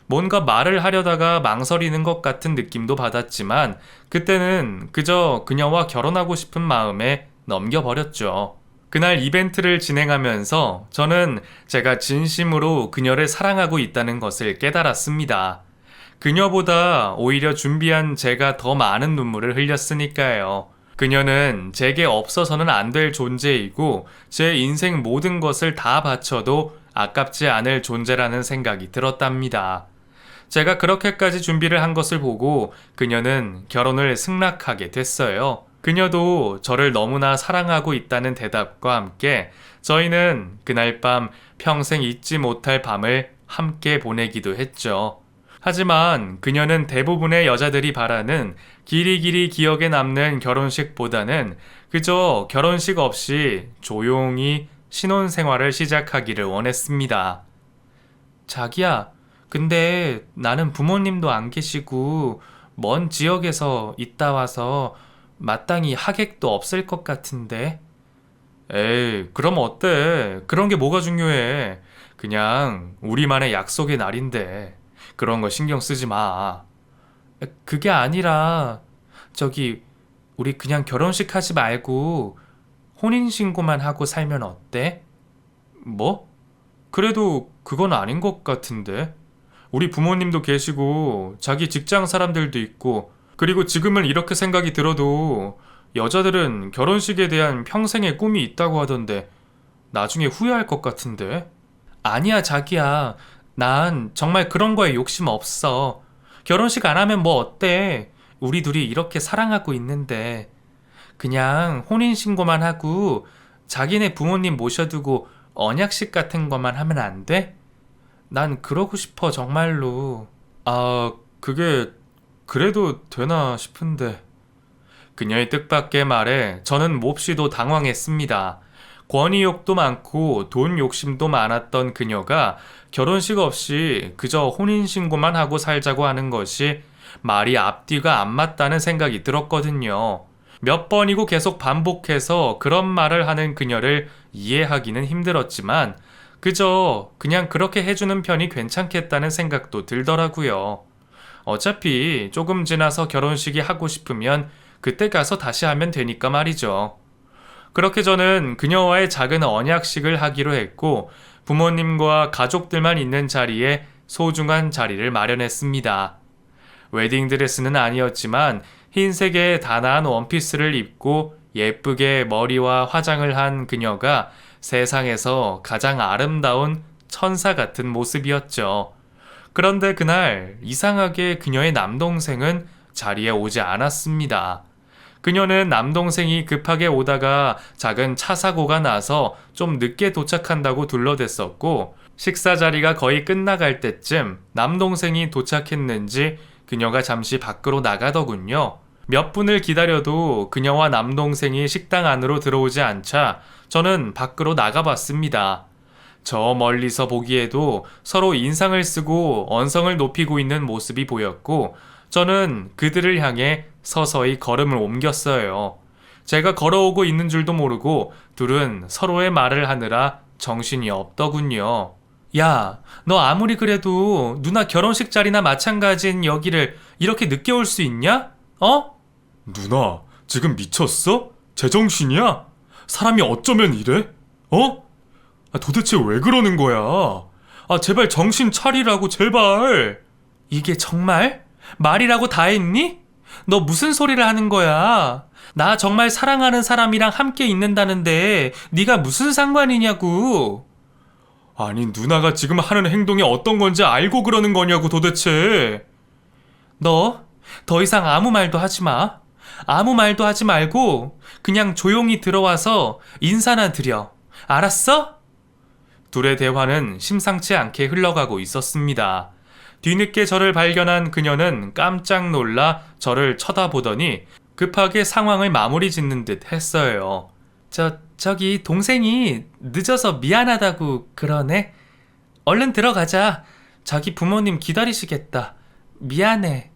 뭔가 말을 하려다가 망설이는 것 같은 느낌도 받았지만 그때는 그저 그녀와 결혼하고 싶은 마음에 넘겨버렸죠. 그날 이벤트를 진행하면서 저는 제가 진심으로 그녀를 사랑하고 있다는 것을 깨달았습니다. 그녀보다 오히려 준비한 제가 더 많은 눈물을 흘렸으니까요. 그녀는 제게 없어서는 안 될 존재이고 제 인생 모든 것을 다 바쳐도 아깝지 않을 존재라는 생각이 들었답니다. 제가 그렇게까지 준비를 한 것을 보고 그녀는 결혼을 승낙하게 됐어요. 그녀도 저를 너무나 사랑하고 있다는 대답과 함께 저희는 그날 밤 평생 잊지 못할 밤을 함께 보내기도 했죠. 하지만 그녀는 대부분의 여자들이 바라는 길이길이 기억에 남는 결혼식보다는 그저 결혼식 없이 조용히 신혼생활을 시작하기를 원했습니다. 자기야, 근데 나는 부모님도 안 계시고 먼 지역에서 있다 와서 마땅히 하객도 없을 것 같은데. 에이, 그럼 어때? 그런 게 뭐가 중요해? 그냥 우리만의 약속의 날인데 그런 거 신경 쓰지 마. 그게 아니라 저기 우리 그냥 결혼식 하지 말고 혼인신고만 하고 살면 어때? 뭐? 그래도 그건 아닌 것 같은데. 우리 부모님도 계시고 자기 직장 사람들도 있고 그리고 지금은 이렇게 생각이 들어도 여자들은 결혼식에 대한 평생의 꿈이 있다고 하던데 나중에 후회할 것 같은데. 아니야, 자기야. 난 정말 그런 거에 욕심 없어. 결혼식 안 하면 뭐 어때? 우리 둘이 이렇게 사랑하고 있는데. 그냥 혼인신고만 하고 자기네 부모님 모셔두고 언약식 같은 것만 하면 안 돼? 난 그러고 싶어, 정말로. 아, 그게 그래도 되나 싶은데. 그녀의 뜻밖의 말에 저는 몹시도 당황했습니다. 권위욕도 많고 돈 욕심도 많았던 그녀가 결혼식 없이 그저 혼인신고만 하고 살자고 하는 것이 말이 앞뒤가 안 맞다는 생각이 들었거든요. 몇 번이고 계속 반복해서 그런 말을 하는 그녀를 이해하기는 힘들었지만 그저 그냥 그렇게 해주는 편이 괜찮겠다는 생각도 들더라고요. 어차피 조금 지나서 결혼식이 하고 싶으면 그때 가서 다시 하면 되니까 말이죠. 그렇게 저는 그녀와의 작은 언약식을 하기로 했고 부모님과 가족들만 있는 자리에 소중한 자리를 마련했습니다. 웨딩드레스는 아니었지만 흰색의 단아한 원피스를 입고 예쁘게 머리와 화장을 한 그녀가 세상에서 가장 아름다운 천사 같은 모습이었죠. 그런데 그날 이상하게 그녀의 남동생은 자리에 오지 않았습니다. 그녀는 남동생이 급하게 오다가 작은 차 사고가 나서 좀 늦게 도착한다고 둘러댔었고 식사 자리가 거의 끝나갈 때쯤 남동생이 도착했는지 그녀가 잠시 밖으로 나가더군요. 몇 분을 기다려도 그녀와 남동생이 식당 안으로 들어오지 않자 저는 밖으로 나가봤습니다. 저 멀리서 보기에도 서로 인상을 쓰고 언성을 높이고 있는 모습이 보였고 저는 그들을 향해 서서히 걸음을 옮겼어요. 제가 걸어오고 있는 줄도 모르고 둘은 서로의 말을 하느라 정신이 없더군요. 야, 너 아무리 그래도 누나 결혼식 자리나 마찬가지인 여기를 이렇게 늦게 올 수 있냐? 어? 누나, 지금 미쳤어? 제정신이야? 사람이 어쩌면 이래? 어? 도대체 왜 그러는 거야? 제발 정신 차리라고, 제발. 이게 정말? 말이라고 다 했니? 너 무슨 소리를 하는 거야? 나 정말 사랑하는 사람이랑 함께 있는다는데 네가 무슨 상관이냐고. 아니, 누나가 지금 하는 행동이 어떤 건지 알고 그러는 거냐고, 도대체. 너 더 이상 아무 말도 하지 마. 아무 말도 하지 말고 그냥 조용히 들어와서 인사나 드려. 알았어? 둘의 대화는 심상치 않게 흘러가고 있었습니다. 뒤늦게 저를 발견한 그녀는 깜짝 놀라 저를 쳐다보더니 급하게 상황을 마무리 짓는 듯 했어요. 저기 동생이 늦어서 미안하다고 그러네. 얼른 들어가자. 자기 부모님 기다리시겠다. 미안해.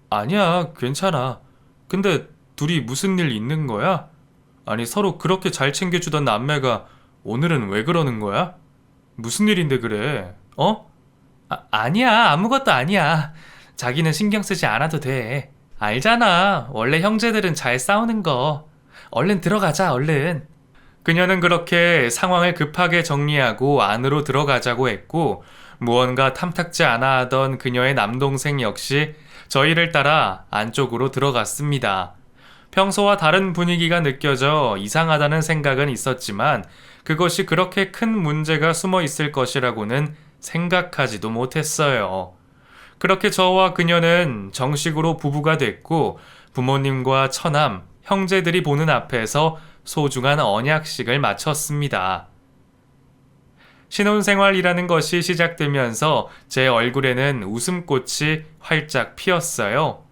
아니야, 괜찮아. 근데 둘이 무슨 일 있는 거야? 아니, 서로 그렇게 잘 챙겨주던 남매가 오늘은 왜 그러는 거야? 무슨 일인데 그래? 어? 아니야. 아무것도 아니야. 자기는 신경 쓰지 않아도 돼. 알잖아. 원래 형제들은 잘 싸우는 거. 얼른 들어가자, 얼른. 그녀는 그렇게 상황을 급하게 정리하고 안으로 들어가자고 했고, 무언가 탐탁지 않아 하던 그녀의 남동생 역시 저희를 따라 안쪽으로 들어갔습니다. 평소와 다른 분위기가 느껴져 이상하다는 생각은 있었지만 그것이 그렇게 큰 문제가 숨어 있을 것이라고는 생각하지도 못했어요. 그렇게 저와 그녀는 정식으로 부부가 됐고 부모님과 처남, 형제들이 보는 앞에서 소중한 언약식을 마쳤습니다. 신혼생활이라는 것이 시작되면서 제 얼굴에는 웃음꽃이 활짝 피었어요.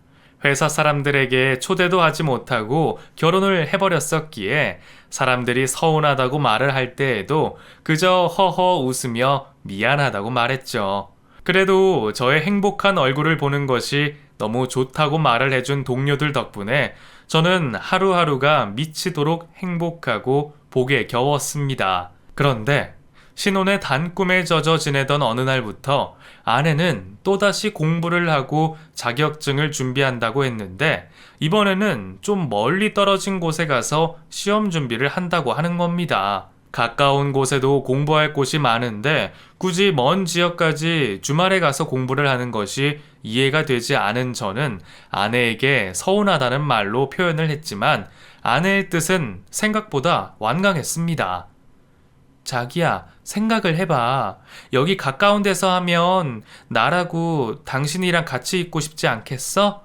회사 사람들에게 초대도 하지 못하고 결혼을 해버렸었기에 사람들이 서운하다고 말을 할 때에도 그저 허허 웃으며 미안하다고 말했죠. 그래도 저의 행복한 얼굴을 보는 것이 너무 좋다고 말을 해준 동료들 덕분에 저는 하루하루가 미치도록 행복하고 복에 겨웠습니다. 그런데 신혼의 단꿈에 젖어 지내던 어느 날부터 아내는 또다시 공부를 하고 자격증을 준비한다고 했는데 이번에는 좀 멀리 떨어진 곳에 가서 시험 준비를 한다고 하는 겁니다. 가까운 곳에도 공부할 곳이 많은데 굳이 먼 지역까지 주말에 가서 공부를 하는 것이 이해가 되지 않은 저는 아내에게 서운하다는 말로 표현을 했지만 아내의 뜻은 생각보다 완강했습니다. 자기야, 생각을 해봐. 여기 가까운 데서 하면 나라고 당신이랑 같이 있고 싶지 않겠어?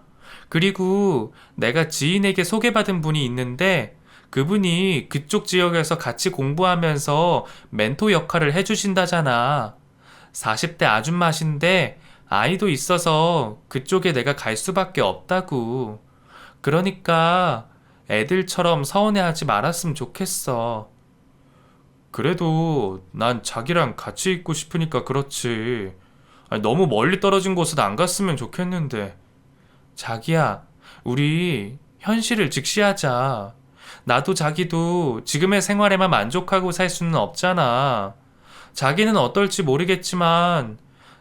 그리고 내가 지인에게 소개받은 분이 있는데 그분이 그쪽 지역에서 같이 공부하면서 멘토 역할을 해주신다잖아. 40대 아줌마신데 아이도 있어서 그쪽에 내가 갈 수밖에 없다고. 그러니까 애들처럼 서운해하지 말았으면 좋겠어. 그래도 난 자기랑 같이 있고 싶으니까 그렇지. 아니, 너무 멀리 떨어진 곳은 안 갔으면 좋겠는데. 자기야, 우리 현실을 직시하자. 나도 자기도 지금의 생활에만 만족하고 살 수는 없잖아. 자기는 어떨지 모르겠지만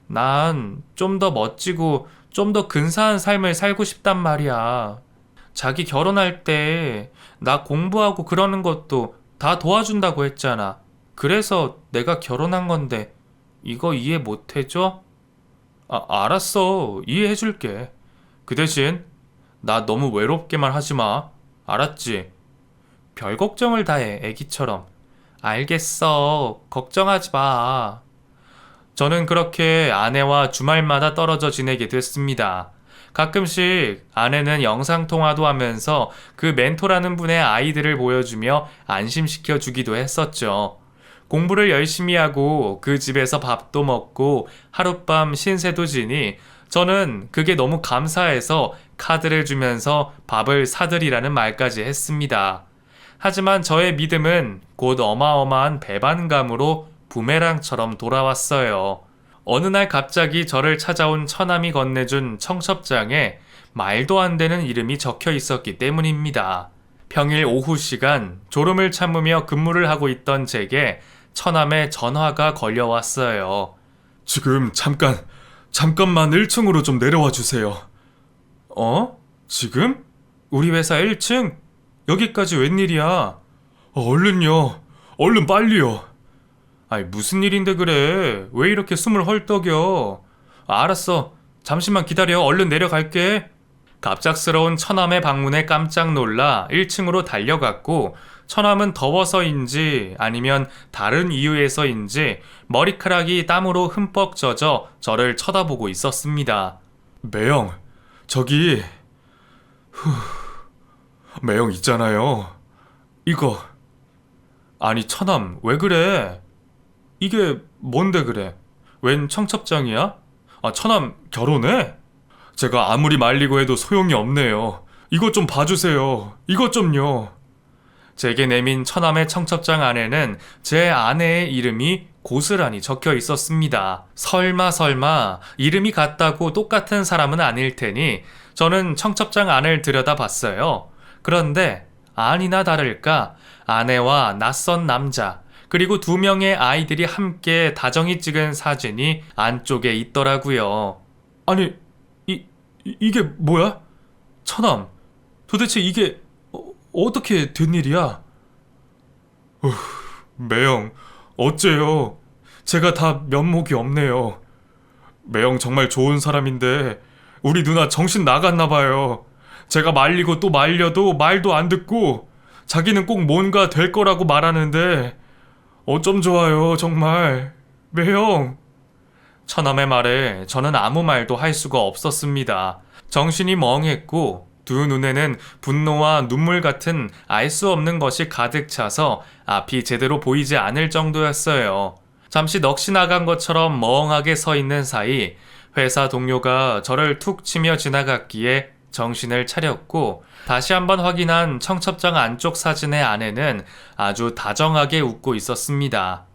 난 좀 더 멋지고 좀 더 근사한 삶을 살고 싶단 말이야. 자기 결혼할 때 나 공부하고 그러는 것도 다 도와준다고 했잖아. 그래서 내가 결혼한 건데 이거 이해 못 해줘? 알았어. 이해해줄게. 그 대신 나 너무 외롭게만 하지 마. 알았지? 별 걱정을 다 해, 애기처럼. 알겠어. 걱정하지 마. 저는 그렇게 아내와 주말마다 떨어져 지내게 됐습니다. 가끔씩 아내는 영상통화도 하면서 그 멘토라는 분의 아이들을 보여주며 안심시켜 주기도 했었죠. 공부를 열심히 하고 그 집에서 밥도 먹고 하룻밤 신세도 지니 저는 그게 너무 감사해서 카드를 주면서 밥을 사드리라는 말까지 했습니다. 하지만 저의 믿음은 곧 어마어마한 배반감으로 부메랑처럼 돌아왔어요. 어느 날 갑자기 저를 찾아온 처남이 건네준 청첩장에 말도 안 되는 이름이 적혀 있었기 때문입니다. 평일 오후 시간 졸음을 참으며 근무를 하고 있던 제게 처남의 전화가 걸려왔어요. 지금 잠깐만 1층으로 좀 내려와 주세요. 지금? 우리 회사 1층? 여기까지 웬일이야? 얼른요. 얼른 빨리요. 아니, 무슨 일인데 그래? 왜 이렇게 숨을 헐떡여? 알았어. 잠시만 기다려. 얼른 내려갈게. 갑작스러운 처남의 방문에 깜짝 놀라 1층으로 달려갔고 처남은 더워서인지 아니면 다른 이유에서인지 머리카락이 땀으로 흠뻑 젖어 저를 쳐다보고 있었습니다. 매영, 저기 매영 있잖아요. 이거. 아니 처남 왜 그래? 이게 뭔데 그래? 웬 청첩장이야? 처남 결혼해? 제가 아무리 말리고 해도 소용이 없네요. 이것 좀 봐주세요. 이것 좀요. 제게 내민 처남의 청첩장 안에는 제 아내의 이름이 고스란히 적혀 있었습니다. 설마 이름이 같다고 똑같은 사람은 아닐 테니 저는 청첩장 안을 들여다봤어요. 그런데 아니나 다를까 아내와 낯선 남자 그리고 2명의 아이들이 함께 다정히 찍은 사진이 안쪽에 있더라고요. 아니, 이게 뭐야? 처남, 도대체 이게 어떻게 된 일이야? 매형, 어째요? 제가 다 면목이 없네요. 매형 정말 좋은 사람인데 우리 누나 정신 나갔나 봐요. 제가 말리고 또 말려도 말도 안 듣고 자기는 꼭 뭔가 될 거라고 말하는데 어쩜 좋아요, 정말. 매형. 처남의 말에 저는 아무 말도 할 수가 없었습니다. 정신이 멍했고 두 눈에는 분노와 눈물 같은 알 수 없는 것이 가득 차서 앞이 제대로 보이지 않을 정도였어요. 잠시 넋이 나간 것처럼 멍하게 서 있는 사이 회사 동료가 저를 툭 치며 지나갔기에 정신을 차렸고 다시 한번 확인한 청첩장 안쪽 사진의 아내는 아주 다정하게 웃고 있었습니다.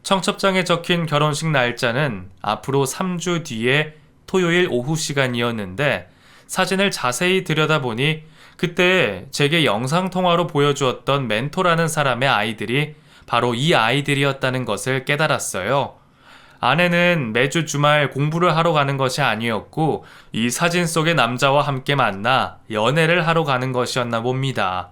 청첩장에 적힌 결혼식 날짜는 앞으로 3주 뒤에 토요일 오후 시간이었는데 사진을 자세히 들여다보니 그때 제게 영상통화로 보여주었던 멘토라는 사람의 아이들이 바로 이 아이들이었다는 것을 깨달았어요. 아내는 매주 주말 공부를 하러 가는 것이 아니었고 이 사진 속의 남자와 함께 만나 연애를 하러 가는 것이었나 봅니다.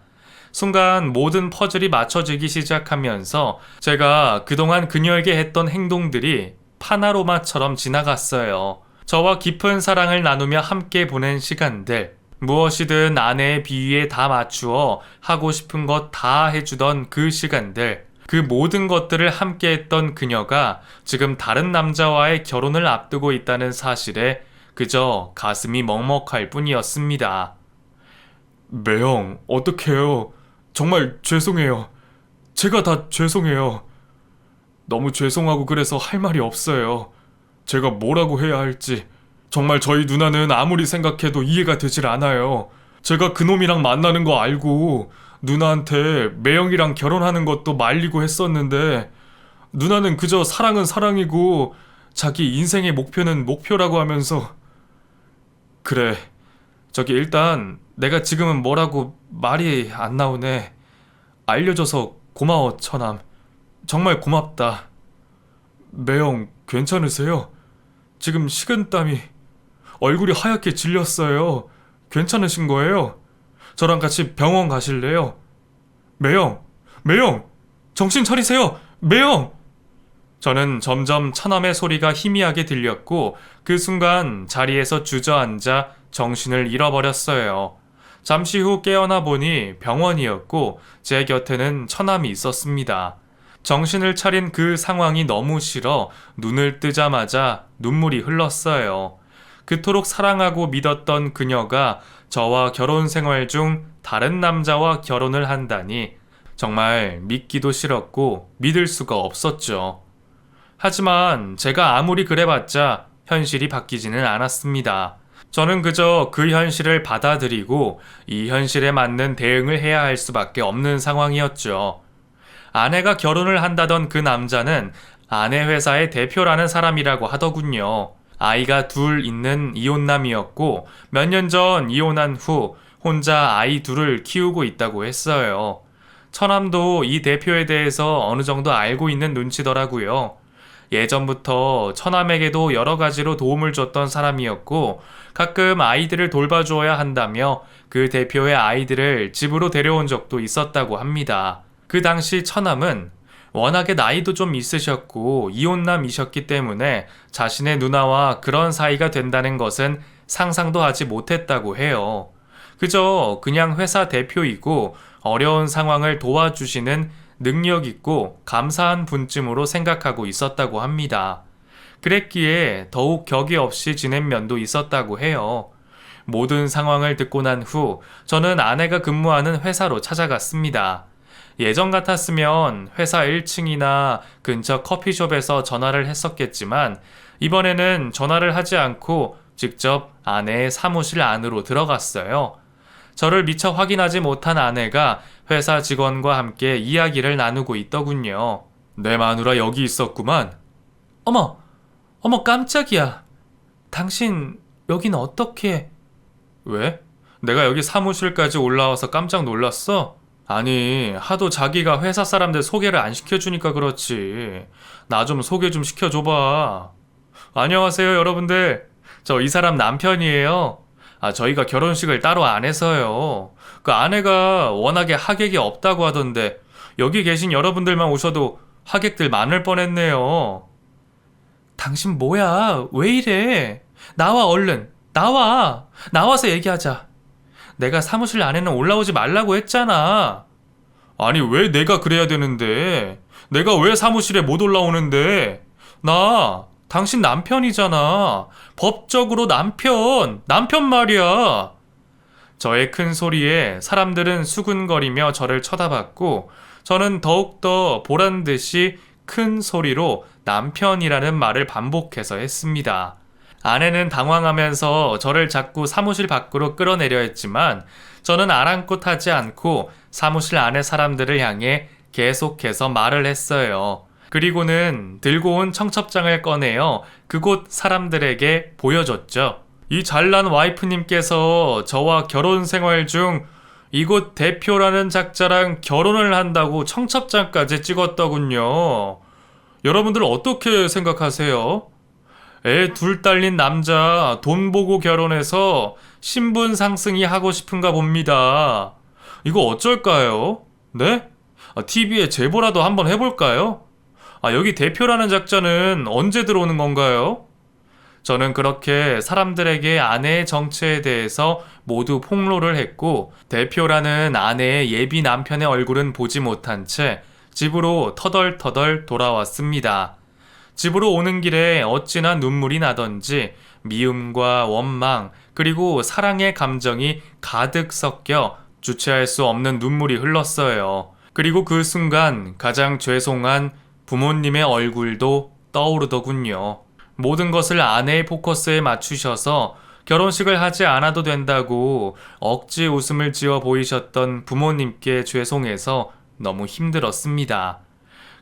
순간 모든 퍼즐이 맞춰지기 시작하면서 제가 그동안 그녀에게 했던 행동들이 파나로마처럼 지나갔어요. 저와 깊은 사랑을 나누며 함께 보낸 시간들, 무엇이든 아내의 비위에 다 맞추어 하고 싶은 것 다 해주던 그 시간들, 그 모든 것들을 함께 했던 그녀가 지금 다른 남자와의 결혼을 앞두고 있다는 사실에 그저 가슴이 먹먹할 뿐이었습니다. 매형, 어떡해요. 정말 죄송해요. 제가 다 죄송해요. 너무 죄송하고 그래서 할 말이 없어요. 제가 뭐라고 해야 할지. 정말 저희 누나는 아무리 생각해도 이해가 되질 않아요. 제가 그놈이랑 만나는 거 알고 누나한테 매형이랑 결혼하는 것도 말리고 했었는데 누나는 그저 사랑은 사랑이고 자기 인생의 목표는 목표라고 하면서 그래. 저기 일단 내가 지금은 뭐라고 말이 안 나오네. 알려줘서 고마워, 처남. 정말 고맙다. 매형, 괜찮으세요? 지금 식은땀이 얼굴이 하얗게 질렸어요. 괜찮으신 거예요? 저랑 같이 병원 가실래요? 매형, 매형, 정신 차리세요. 매형! 저는 점점 처남의 소리가 희미하게 들렸고 그 순간 자리에서 주저앉아 정신을 잃어버렸어요. 잠시 후 깨어나 보니 병원이었고 제 곁에는 처남이 있었습니다. 정신을 차린 그 상황이 너무 싫어 눈을 뜨자마자 눈물이 흘렀어요. 그토록 사랑하고 믿었던 그녀가 저와 결혼 생활 중 다른 남자와 결혼을 한다니 정말 믿기도 싫었고 믿을 수가 없었죠. 하지만 제가 아무리 그래봤자 현실이 바뀌지는 않았습니다. 저는 그저 그 현실을 받아들이고 이 현실에 맞는 대응을 해야 할 수밖에 없는 상황이었죠. 아내가 결혼을 한다던 그 남자는 아내 회사의 대표라는 사람이라고 하더군요. 아이가 둘 있는 이혼남이었고 몇 년 전 이혼한 후 혼자 아이 둘을 키우고 있다고 했어요. 처남도 이 대표에 대해서 어느 정도 알고 있는 눈치더라고요. 예전부터 처남에게도 여러 가지로 도움을 줬던 사람이었고 가끔 아이들을 돌봐주어야 한다며 그 대표의 아이들을 집으로 데려온 적도 있었다고 합니다. 그 당시 처남은 워낙에 나이도 좀 있으셨고 이혼남이셨기 때문에 자신의 누나와 그런 사이가 된다는 것은 상상도 하지 못했다고 해요. 그저 그냥 회사 대표이고 어려운 상황을 도와주시는 능력 있고 감사한 분쯤으로 생각하고 있었다고 합니다. 그랬기에 더욱 격이 없이 지낸 면도 있었다고 해요. 모든 상황을 듣고 난 후 저는 아내가 근무하는 회사로 찾아갔습니다. 예전 같았으면 회사 1층이나 근처 커피숍에서 전화를 했었겠지만 이번에는 전화를 하지 않고 직접 아내의 사무실 안으로 들어갔어요. 저를 미처 확인하지 못한 아내가 회사 직원과 함께 이야기를 나누고 있더군요. 내 마누라 여기 있었구만. 어머, 어머 깜짝이야. 당신 여긴 어떻게... 왜? 내가 여기 사무실까지 올라와서 깜짝 놀랐어? 아니, 하도 자기가 회사 사람들 소개를 안 시켜주니까 그렇지. 나 좀 소개 좀 시켜줘봐. 안녕하세요, 여러분들. 저 이 사람 남편이에요. 저희가 결혼식을 따로 안 해서요. 그 아내가 워낙에 하객이 없다고 하던데 여기 계신 여러분들만 오셔도 하객들 많을 뻔했네요. 당신 뭐야? 왜 이래? 나와 얼른. 나와. 나와서 얘기하자. 내가 사무실 안에는 올라오지 말라고 했잖아. 아니 왜 내가 그래야 되는데? 내가 왜 사무실에 못 올라오는데? 나 당신 남편이잖아. 법적으로 남편 말이야. 저의 큰 소리에 사람들은 수군거리며 저를 쳐다봤고 저는 더욱더 보란 듯이 큰 소리로 남편이라는 말을 반복해서 했습니다. 아내는 당황하면서 저를 자꾸 사무실 밖으로 끌어내려 했지만 저는 아랑곳하지 않고 사무실 안의 사람들을 향해 계속해서 말을 했어요. 그리고는 들고 온 청첩장을 꺼내어 그곳 사람들에게 보여줬죠. 이 잘난 와이프님께서 저와 결혼 생활 중 이곳 대표라는 작자랑 결혼을 한다고 청첩장까지 찍었더군요. 여러분들 어떻게 생각하세요? 애 둘 딸린 남자 돈 보고 결혼해서 신분 상승이 하고 싶은가 봅니다. 이거 어쩔까요? 네? TV에 제보라도 한번 해볼까요? 여기 대표라는 작자는 언제 들어오는 건가요? 저는 그렇게 사람들에게 아내의 정체에 대해서 모두 폭로를 했고 대표라는 아내의 예비 남편의 얼굴은 보지 못한 채 집으로 터덜터덜 돌아왔습니다. 집으로 오는 길에 어찌나 눈물이 나던지 미움과 원망 그리고 사랑의 감정이 가득 섞여 주체할 수 없는 눈물이 흘렀어요. 그리고 그 순간 가장 죄송한 부모님의 얼굴도 떠오르더군요. 모든 것을 아내의 포커스에 맞추셔서 결혼식을 하지 않아도 된다고 억지 웃음을 지어 보이셨던 부모님께 죄송해서 너무 힘들었습니다.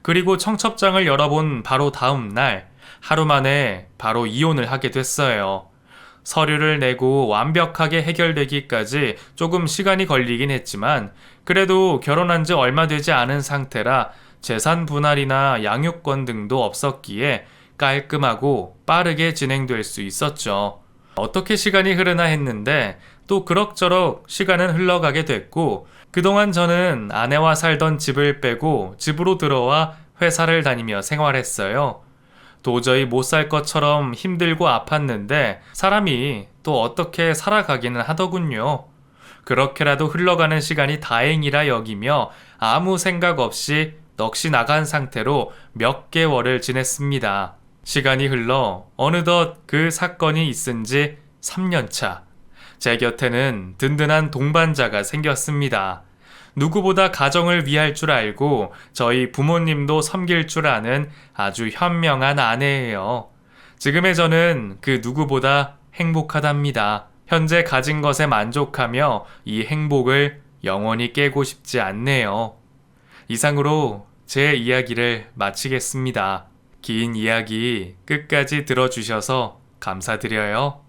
그리고 청첩장을 열어본 바로 다음 날 하루 만에 바로 이혼을 하게 됐어요. 서류를 내고 완벽하게 해결되기까지 조금 시간이 걸리긴 했지만 그래도 결혼한 지 얼마 되지 않은 상태라 재산 분할이나 양육권 등도 없었기에 깔끔하고 빠르게 진행될 수 있었죠. 어떻게 시간이 흐르나 했는데 또 그럭저럭 시간은 흘러가게 됐고 그동안 저는 아내와 살던 집을 빼고 집으로 들어와 회사를 다니며 생활했어요. 도저히 못 살 것처럼 힘들고 아팠는데 사람이 또 어떻게 살아가기는 하더군요. 그렇게라도 흘러가는 시간이 다행이라 여기며 아무 생각 없이 넋이 나간 상태로 몇 개월을 지냈습니다. 시간이 흘러 어느덧 그 사건이 있은 지 3년 차. 제 곁에는 든든한 동반자가 생겼습니다. 누구보다 가정을 위할 줄 알고 저희 부모님도 섬길 줄 아는 아주 현명한 아내예요. 지금의 저는 그 누구보다 행복하답니다. 현재 가진 것에 만족하며 이 행복을 영원히 깨고 싶지 않네요. 이상으로 제 이야기를 마치겠습니다. 긴 이야기 끝까지 들어주셔서 감사드려요.